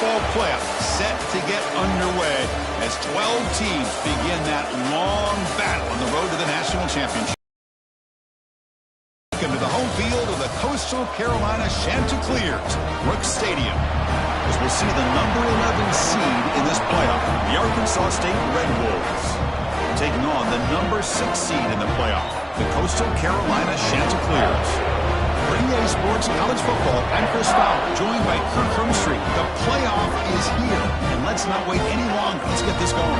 football playoff set to get underway as 12 teams begin that long battle on the road to the national championship. Welcome to the home field of the Coastal Carolina Chanticleers, Brooks Stadium, as we'll see the number 11 seed in this playoff, the Arkansas State Red Wolves, taking on the number 6 seed in the playoff, the Coastal Carolina Chanticleers. For EA Sports College Football, I'm Chris Fowler, joined by Kirk Hermstreet. The playoff is here, and let's not wait any longer. Let's get this going.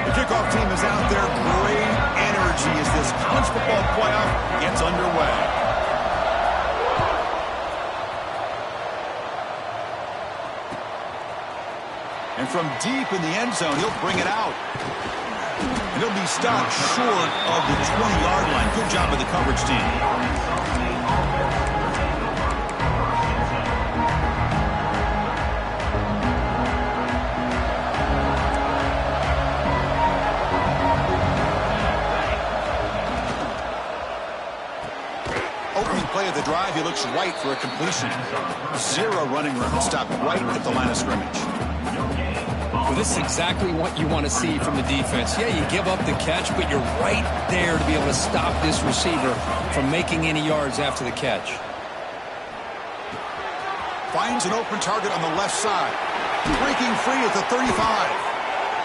The kickoff team is out there. Great energy as this college football playoff gets underway. And from deep in the end zone, he'll bring it out. And he'll be stopped short of the 20-yard line. Good job by the coverage team. Opening play of the drive, he looks right for a completion. Zero running room. Stopped right at the line of scrimmage. Well, this is exactly what you want to see from the defense. Yeah, you give up the catch, but you're right there to be able to stop this receiver from making any yards after the catch. Finds an open target on the left side. Breaking free at the 35.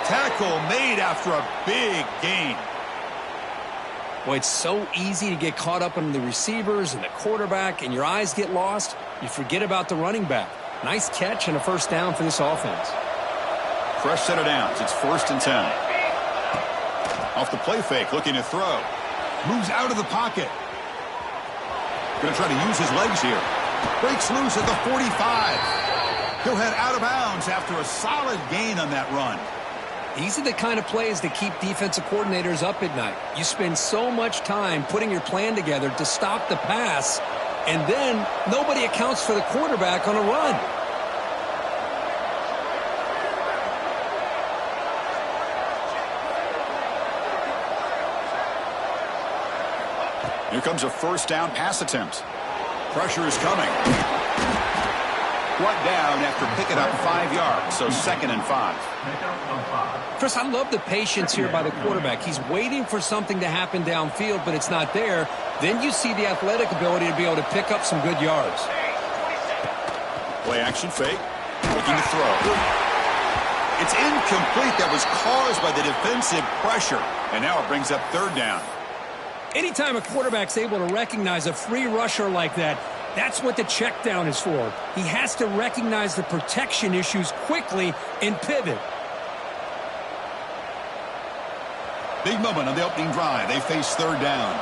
Tackle made after a big gain. Boy, it's so easy to get caught up in the receivers and the quarterback, and your eyes get lost. You forget about the running back. Nice catch and a first down for this offense. Fresh set of downs. It's 1st and 10. Off the play fake, looking to throw. Moves out of the pocket. Going to try to use his legs here. Breaks loose at the 45. He'll head out of bounds after a solid gain on that run. These are the kind of plays that keep defensive coordinators up at night. You spend so much time putting your plan together to stop the pass, and then nobody accounts for the quarterback on a run. Here comes a first down pass attempt. Pressure is coming. Brought down after picking up 5 yards, so 2nd and 5. Chris, I love the patience here by the quarterback. He's waiting for something to happen downfield, but it's not there. Then you see the athletic ability to be able to pick up some good yards. Play action fake. Looking to throw. It's incomplete. That was caused by the defensive pressure. And now it brings up 3rd down. Anytime a quarterback's able to recognize a free rusher like that, that's what the check down is for. He has to recognize the protection issues quickly and pivot. Big moment on the opening drive. They face 3rd down.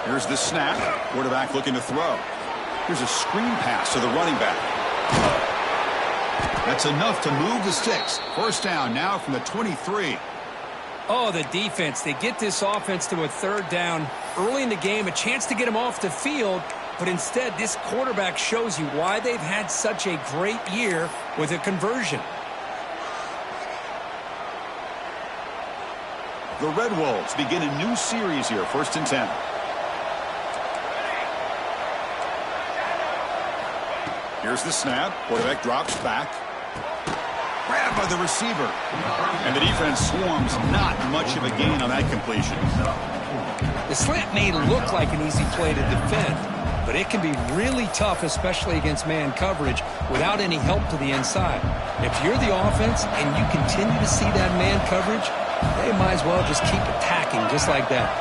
Here's the snap. Quarterback looking to throw. Here's a screen pass to the running back. That's enough to move the sticks. First down now from the 23. Oh, the defense. They get this offense to a 3rd down early in the game, a chance to get them off the field, but instead this quarterback shows you why they've had such a great year with a conversion. The Red Wolves begin a new series here, 1st and 10. Here's the snap. Quarterback drops back. Grabbed by the receiver. And the defense swarms. Not much of a gain on that completion. The slant may look like an easy play to defend, but it can be really tough, especially against man coverage, without any help to the inside. If you're the offense and you continue to see that man coverage, they might as well just keep attacking just like that.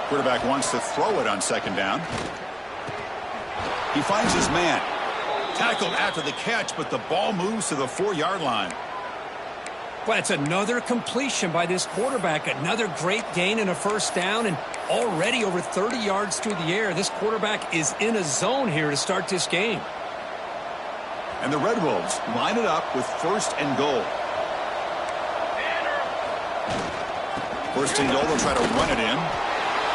Quarterback wants to throw it on 2nd down. He finds his man. Tackled after the catch, but the ball moves to the 4-yard line. Well, it's another completion by this quarterback. Another great gain and a first down, and already over 30 yards through the air. This quarterback is in a zone here to start this game. And the Red Wolves line it up with 1st and goal. 1st and goal, they'll try to run it in.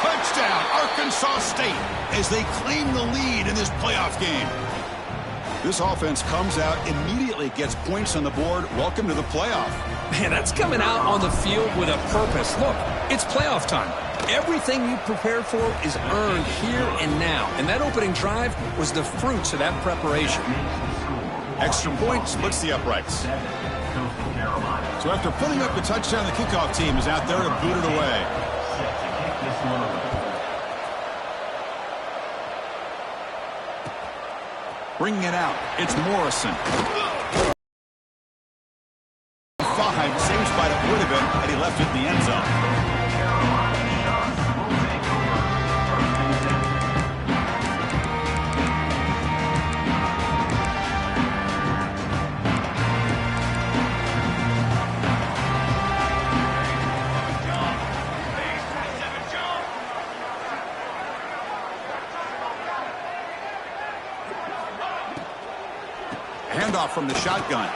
Touchdown, Arkansas State, as they claim the lead in this playoff game. This offense comes out, immediately gets points on the board. Welcome to the playoff. Man, that's coming out on the field with a purpose. Look, it's playoff time. Everything you prepared for is earned here and now. And that opening drive was the fruits of that preparation. Extra point splits the uprights. So after putting up the touchdown, the kickoff team is out there to boot it away. Bringing it out, it's Morrison. 5, same spot it would have been had he left it in the end zone. Handoff from the shotgun.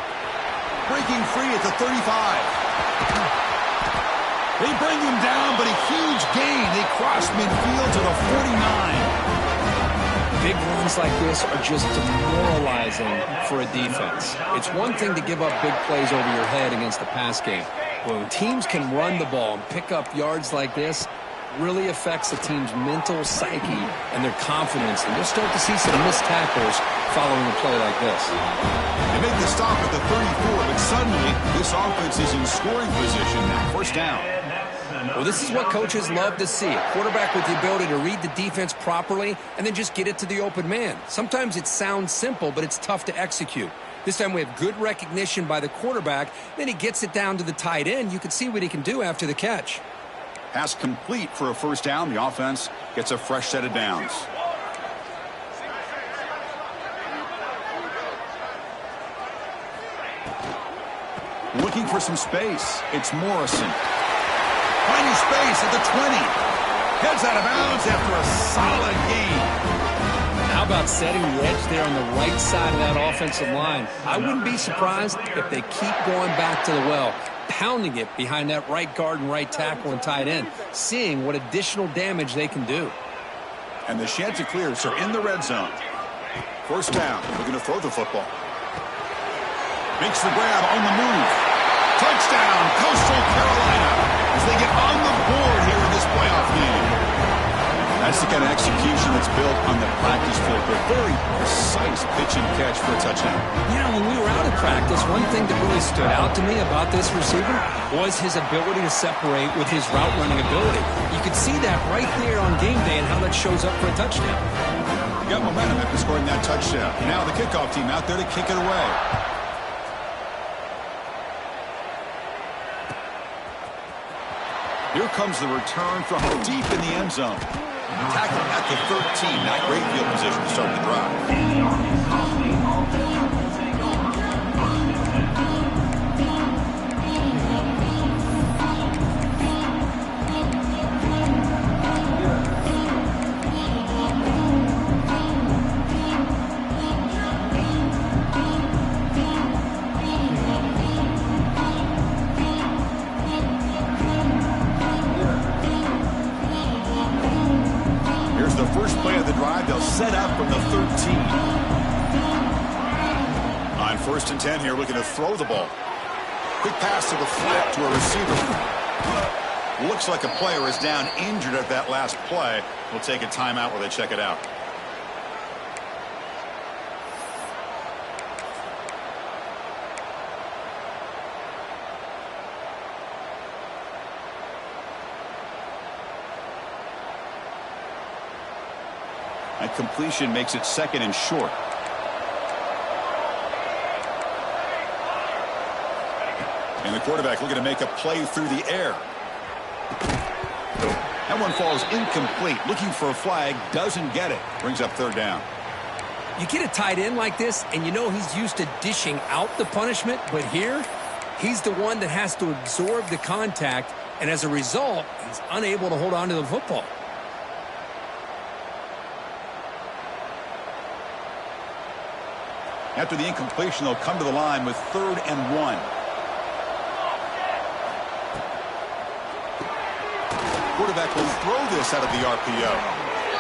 Breaking free at the 35. They bring him down, but a huge gain. They cross midfield to the 49. Big runs like this are just demoralizing for a defense. It's one thing to give up big plays over your head against the pass game. When teams can run the ball and pick up yards like this, really affects the team's mental psyche and their confidence. And you'll start to see some missed tackles following a play like this. They make the stop at the 34, but suddenly this offense is in scoring position now. First down. Well, this is what coaches love to see. A quarterback with the ability to read the defense properly and then just get it to the open man. Sometimes it sounds simple, but it's tough to execute. This time we have good recognition by the quarterback. Then he gets it down to the tight end. You can see what he can do after the catch. Pass complete for a first down. The offense gets a fresh set of downs. Looking for some space. It's Morrison. Finding space at the 20. Heads out of bounds after a solid gain. How about setting the edge there on the right side of that offensive line? I wouldn't be surprised if they keep going back to the well, pounding it behind that right guard and right tackle and tight end, seeing what additional damage they can do. And the Chanticleers are in the red zone. First down, looking to throw the football. Makes the grab on the move. Touchdown, Coastal Carolina, as they get on the board here in this playoff game. That's the kind of execution that's built on the practice field. A very precise pitch and catch for a touchdown. Yeah, when we were out of practice, one thing that really stood out to me about this receiver was his ability to separate with his route running ability. You could see that right there on game day and how that shows up for a touchdown. Got momentum after scoring that touchdown. Now the kickoff team out there to kick it away. Here comes the return from deep in the end zone. Tackle at the 13. Not great field position to start the drive. They'll set up from the 13. On 1st and 10 here, looking to throw the ball. Quick pass to the flat to a receiver. Looks like a player is down injured at that last play. We'll take a timeout while they check it out. That completion makes it 2nd and short. And the quarterback looking to make a play through the air. That one falls incomplete. Looking for a flag, doesn't get it. Brings up 3rd down. You get a tight end like this, and you know he's used to dishing out the punishment, but here, he's the one that has to absorb the contact, and as a result, he's unable to hold on to the football. After the incompletion, they'll come to the line with 3rd and 1. Quarterback will throw this out of the RPO.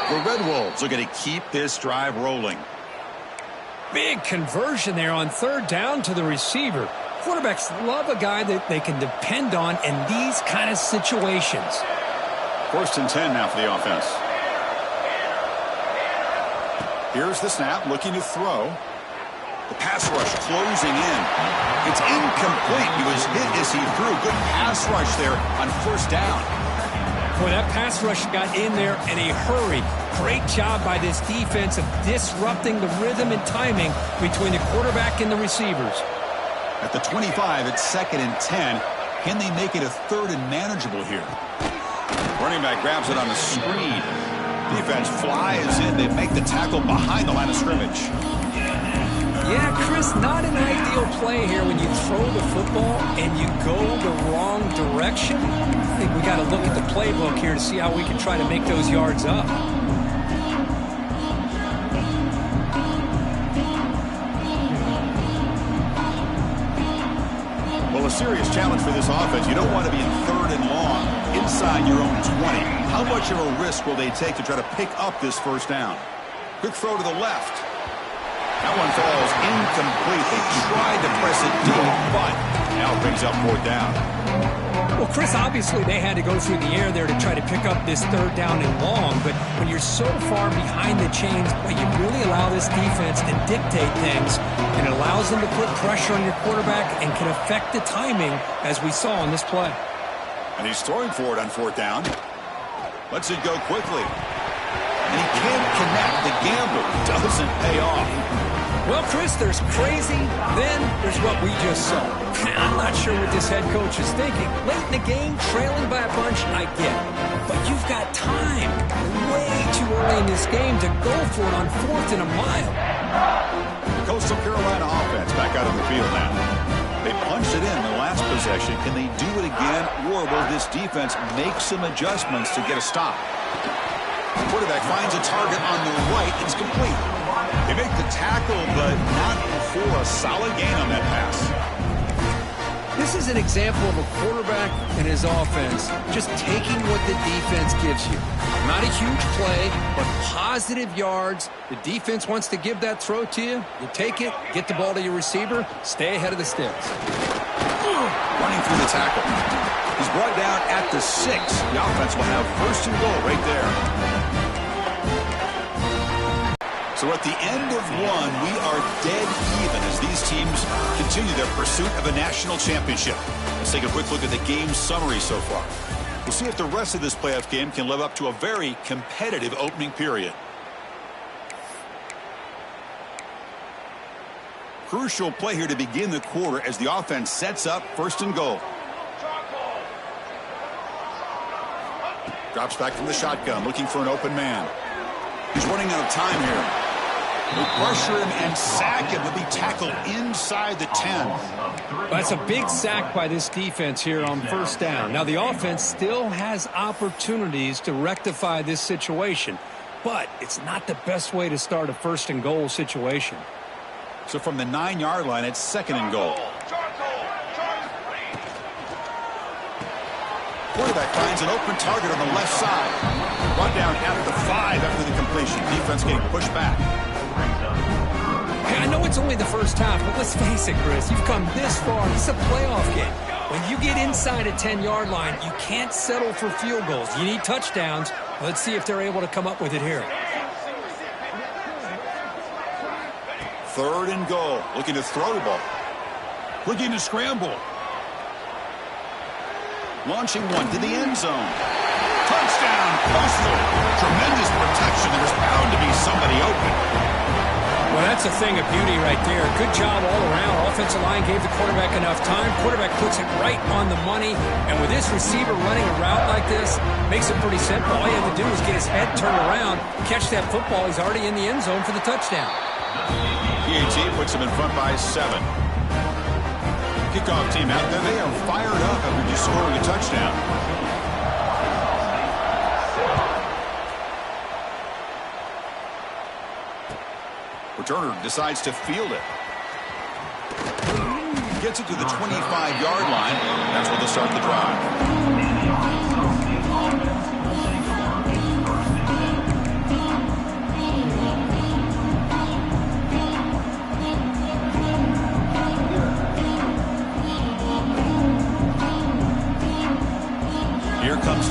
The Red Wolves are going to keep this drive rolling. Big conversion there on third down to the receiver. Quarterbacks love a guy that they can depend on in these kind of situations. 1st and 10 now for the offense. Here's the snap, looking to throw. The pass rush closing in. It's incomplete. He was hit as he threw. Good pass rush there on 1st down. Boy, that pass rush got in there in a hurry. Great job by this defense of disrupting the rhythm and timing between the quarterback and the receivers. At the 25, it's 2nd and 10. Can they make it a 3rd and manageable here? Running back grabs it on the screen. Defense flies in. They make the tackle behind the line of scrimmage. Yeah, Chris, not an ideal play here when you throw the football and you go the wrong direction. I think we got to look at the playbook here to see how we can try to make those yards up. Well, a serious challenge for this offense. You don't want to be in 3rd and long inside your own 20. How much of a risk will they take to try to pick up this 1st down? Quick throw to the left. That one falls incomplete. They tried to press it deep, but now it brings up 4th down. Well, Chris, obviously they had to go through the air there to try to pick up this 3rd down and long, but when you're so far behind the chains, well, you really allow this defense to dictate things, and it allows them to put pressure on your quarterback and can affect the timing, as we saw in this play. And he's throwing for it on 4th down. Lets it go quickly. And he can't connect. The gamble doesn't pay off. Well, Chris, there's crazy, then there's what we just saw. I'm not sure what this head coach is thinking. Late in the game, trailing by a bunch, I get it. But you've got time, way too early in this game, to go for it on 4th and a mile. Coastal Carolina offense back out on the field now. They punched it in the last possession. Can they do it again, or will this defense make some adjustments to get a stop? The quarterback finds a target on the right. It's complete. They make the tackle, but not for a solid gain on that pass. This is an example of a quarterback and his offense just taking what the defense gives you. Not a huge play, but positive yards. The defense wants to give that throw to you. You take it, get the ball to your receiver, stay ahead of the sticks. Running through the tackle. He's brought down at the 6. The offense will have 1st and goal right there. So at the end of 1, we are dead even as these teams continue their pursuit of a national championship. Let's take a quick look at the game summary so far. We'll see if the rest of this playoff game can live up to a very competitive opening period. Crucial play here to begin the quarter as the offense sets up 1st and goal. Drops back from the shotgun, looking for an open man. He's running out of time here. They pressure him and sack him. He'll be tackled inside the 10. That's a big sack by this defense here on 1st down. Now, the offense still has opportunities to rectify this situation, but it's not the best way to start a 1st and goal situation. So from the 9-yard line, it's 2nd and goal. Quarterback finds an open target on the left side. Brought down at the 5 after the completion. Defense getting pushed back. Hey, I know it's only the 1st half, but let's face it, Chris. You've come this far. This is a playoff game. When you get inside a 10-yard line, you can't settle for field goals. You need touchdowns. Let's see if they're able to come up with it here. 3rd and goal. Looking to throw the ball. Looking to scramble. Launching one to the end zone. Touchdown, Coastal. Tremendous protection. There's bound to be somebody open. Well, that's a thing of beauty right there. Good job all around. Offensive line gave the quarterback enough time. Quarterback puts it right on the money. And with this receiver running a route like this, makes it pretty simple. All you have to do is get his head turned around, catch that football. He's already in the end zone for the touchdown. PAT puts him in front by 7. Kickoff team out there. They are fired up after just scoring a touchdown. Returner decides to field it. Gets it to the 25-yard line. That's where they'll start the drive.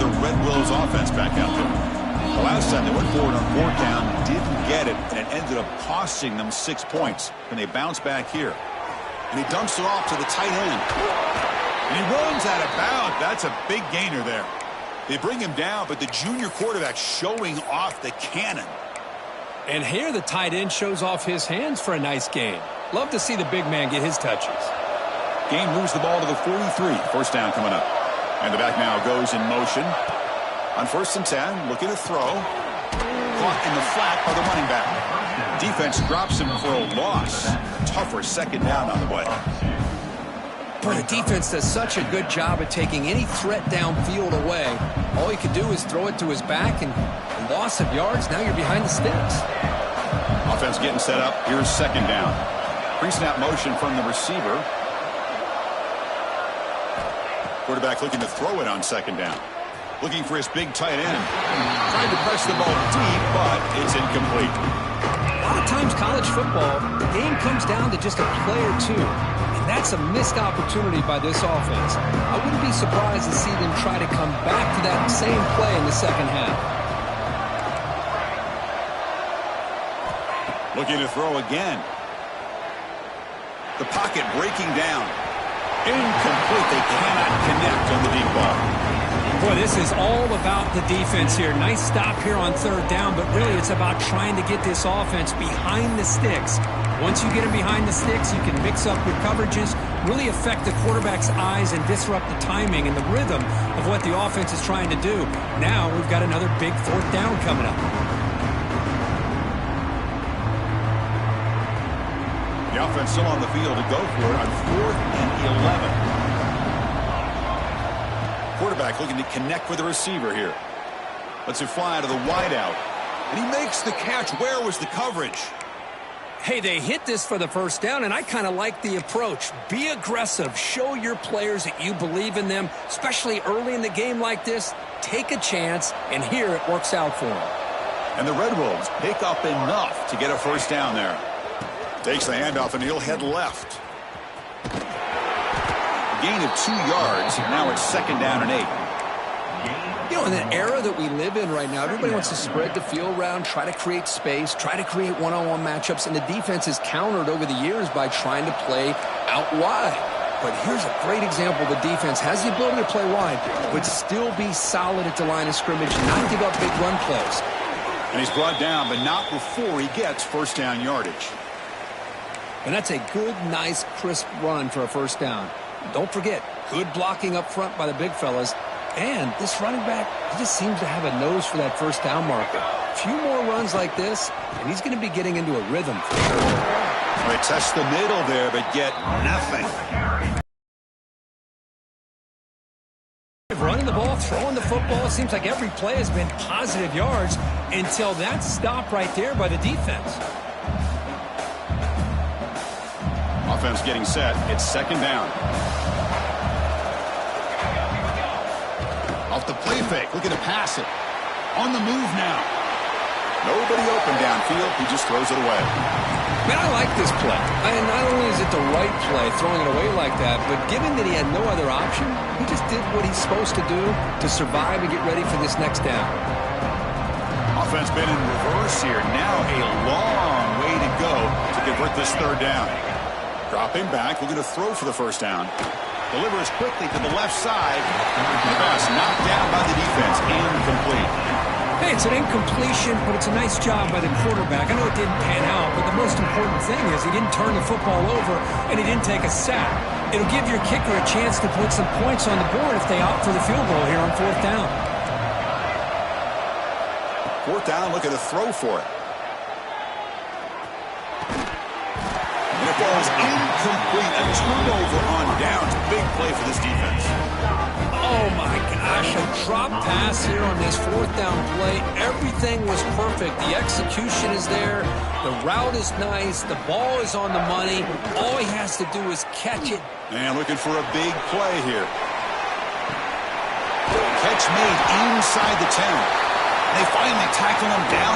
the Red Wolves offense back out there. The last time they went forward on fourth down, didn't get it, and it ended up costing them 6 points. And they bounce back here. And he dumps it off to the tight end. And he runs out of bounds. That's a big gainer there. They bring him down, but the junior quarterback showing off the cannon. And here the tight end shows off his hands for a nice gain. Love to see the big man get his touches. Game moves the ball to the 43. First down coming up. And the back now goes in motion. On 1st and 10, looking to throw. Caught in the flat by the running back. Defense drops him for a loss. Tougher second down on the way. Boy, the defense does such a good job at taking any threat downfield away. All he could do is throw it to his back, and loss of yards, now you're behind the sticks. Offense getting set up. Here's second down. Pre-snap motion from the receiver. Quarterback looking to throw it on second down. Looking for his big tight end. Trying to press the ball deep, but it's incomplete. A lot of times college football, the game comes down to just a play or two. And that's a missed opportunity by this offense. I wouldn't be surprised to see them try to come back to that same play in the second half. Looking to throw again. The pocket breaking down. Incomplete. They cannot connect on the deep ball. Boy, this is all about the defense here. Nice stop here on third down, but really it's about trying to get this offense behind the sticks. Once you get them behind the sticks, you can mix up your coverages, really affect the quarterback's eyes and disrupt the timing and the rhythm of what the offense is trying to do. Now we've got another big fourth down coming up. The offense still on the field to go for it on 4th and 11. Quarterback looking to connect with the receiver here. Lets it fly to the wideout. And he makes the catch. Where was the coverage? Hey, they hit this for the first down, and I kind of like the approach. Be aggressive. Show your players that you believe in them, especially early in the game like this. Take a chance, and here it works out for them. And the Red Wolves pick up enough to get a first down there. Takes the handoff, and he'll head left. Gain of 2 yards. Now it's second down and 8. You know, in the era that we live in right now, everybody wants to spread the field around, try to create space, try to create one-on-one matchups, and the defense is countered over the years by trying to play out wide. But here's a great example. The defense has the ability to play wide, but still be solid at the line of scrimmage and not give up big run plays. And he's brought down, but not before he gets first down yardage. And that's a good, nice, crisp run for a first down. Don't forget, good blocking up front by the big fellas. And this running back, he just seems to have a nose for that first down marker. A few more runs like this, and he's going to be getting into a rhythm for sure. They test the middle there, but get nothing. Running the ball, throwing the football, it seems like every play has been positive yards until that stop right there by the defense. Offense getting set. It's second down. Off the play fake. Looking to pass it. On the move now. Nobody open downfield. He just throws it away. Man, I like this play. And not only is it the right play, throwing it away like that, but given that he had no other option, he just did what he's supposed to do to survive and get ready for this next down. Offense been in reverse here. Now a long way to go to convert this third down. Dropping back, looking to throw for the first down. Delivers quickly to the left side. The pass knocked down by the defense. Incomplete. Hey, it's an incompletion, but it's a nice job by the quarterback. I know it didn't pan out, but the most important thing is he didn't turn the football over and he didn't take a sack. It'll give your kicker a chance to put some points on the board if they opt for the field goal here on fourth down. Fourth down, looking to throw for it. And it falls incomplete. A turnover on downs. Big play for this defense. Oh, my gosh. A drop pass here on this fourth down play. Everything was perfect. The execution is there. The route is nice. The ball is on the money. All he has to do is catch it. And looking for a big play here. Catch made inside the 10. They finally tackle him down